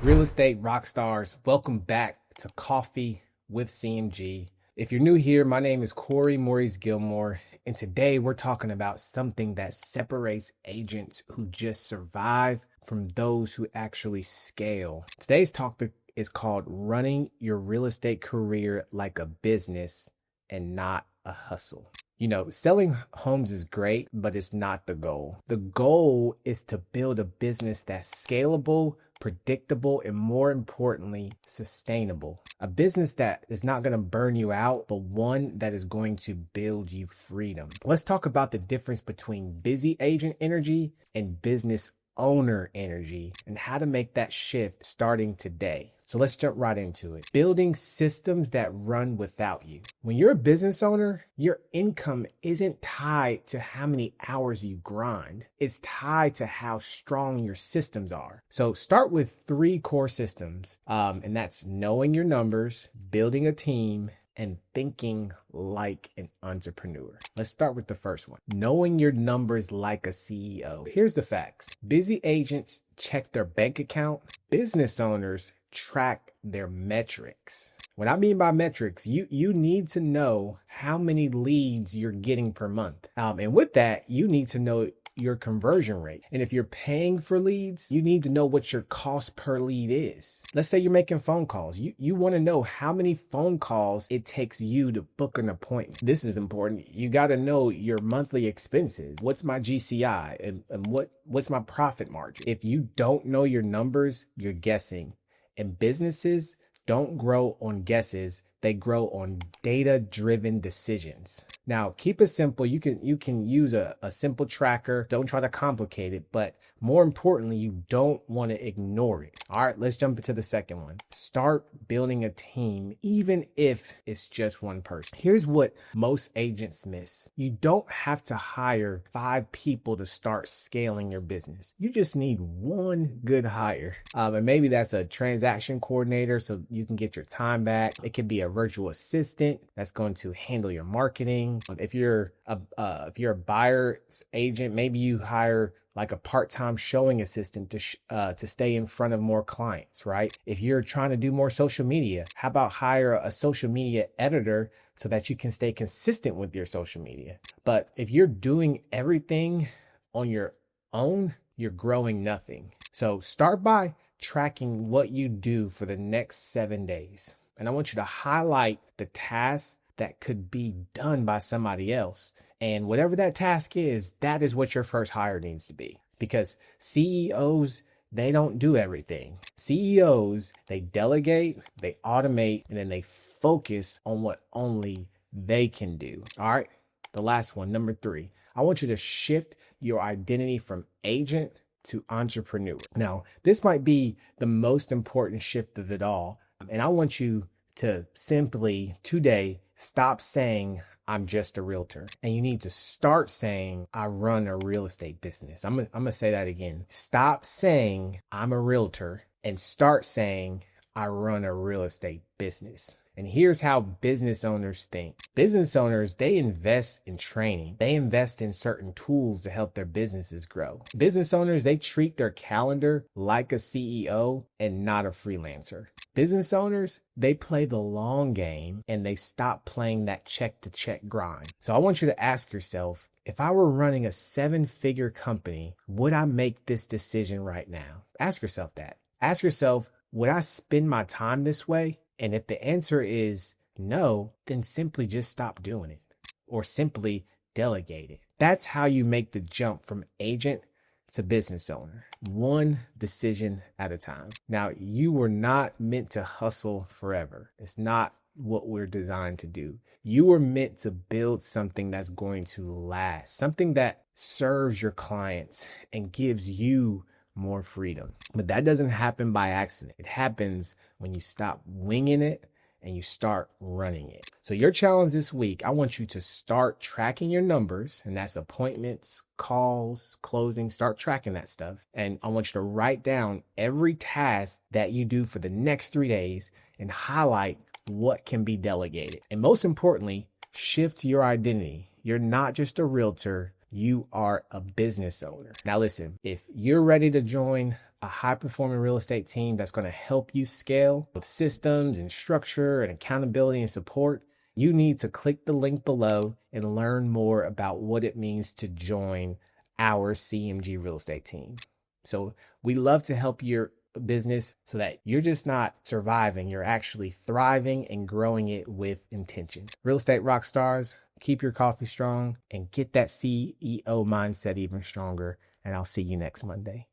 Real estate rock stars, welcome back to Coffee with CMG. If you're new here, my name is Corey Maurice Gilmore, and today we're talking about something that separates agents who just survive from those who actually scale. Today's topic is called running your real estate career like a business and not a hustle. You know, selling homes is great, but it's not the goal. The goal is to build a business that's scalable, predictable, and more importantly, sustainable. A business that is not going to burn you out, but one that is going to build you freedom. Let's talk about the difference between busy agent energy and business owner energy and how to make that shift starting today. So let's jump right into it. Building systems that run without you. When you're a business owner, your income isn't tied to how many hours you grind. It's tied to how strong your systems are. So start with 3 core systems, and that's knowing your numbers, building a team, and thinking like an entrepreneur. Let's start with the first one. Knowing your numbers like a CEO. Here's the facts. Busy agents check their bank account. Business owners track their metrics. What I mean by metrics, you need to know how many leads you're getting per month. And with that, you need to know your conversion rate. And if you're paying for leads, you need to know what your cost per lead is. Let's say you're making phone calls. You want to know how many phone calls it takes you to book an appointment. This is important. You got to know your monthly expenses. What's my GCI and what's my profit margin? If you don't know your numbers, you're guessing. And businesses don't grow on guesses. They grow on data-driven decisions. Now, keep it simple. You can use a simple tracker. Don't try to complicate it, but more importantly, you don't want to ignore it. All right, let's jump into the second one. Start building a team, even if it's just one person. Here's what most agents miss. You don't have to hire 5 people to start scaling your business. You just need one good hire. And maybe that's a transaction coordinator so you can get your time back. It could be a virtual assistant that's going to handle your marketing. If you're a buyer's agent, maybe you hire like a part-time showing assistant to stay in front of more clients, right? If you're trying to do more social media, how about hire a social media editor so that you can stay consistent with your social media? But if you're doing everything on your own, you're growing nothing. So start by tracking what you do for the next 7 days. And I want you to highlight the tasks that could be done by somebody else. And whatever that task is, that is what your first hire needs to be. Because CEOs, they don't do everything. CEOs, they delegate, they automate, and then they focus on what only they can do. All right. The last one, number 3. I want you to shift your identity from agent to entrepreneur. Now, this might be the most important shift of it all. And I want you to simply today stop saying, I'm just a realtor. And you need to start saying, I run a real estate business. I'm going to say that again. Stop saying, I'm a realtor and start saying, I run a real estate business. And here's how business owners think. Business owners, they invest in training. They invest in certain tools to help their businesses grow. Business owners, they treat their calendar like a CEO and not a freelancer. Business owners, they play the long game and they stop playing that check to check grind. So I want you to ask yourself, if I were running a 7-figure company, would I make this decision right now? Ask yourself that. Ask yourself, would I spend my time this way? And if the answer is no, then simply just stop doing it or simply delegate it. That's how you make the jump from agent to business owner, one decision at a time. Now, you were not meant to hustle forever. It's not what we're designed to do. You were meant to build something that's going to last, something that serves your clients and gives you more freedom. But that doesn't happen by accident. It happens when you stop winging it and you start running it. So your challenge this week, I want you to start tracking your numbers, and that's appointments, calls, closing. Start tracking that stuff. And I want you to write down every task that you do for the next 3 days and highlight what can be delegated. And most importantly, shift your identity. You're not just a realtor. You are a business owner. Now listen, if you're ready to join a high performing real estate team that's going to help you scale with systems and structure and accountability and support, you need to click the link below and learn more about what it means to join our CMG real estate team. So we love to help your business so that you're just not surviving, you're actually thriving and growing it with intention. Real estate rock stars, keep your coffee strong and get that CEO mindset even stronger. And I'll see you next Monday.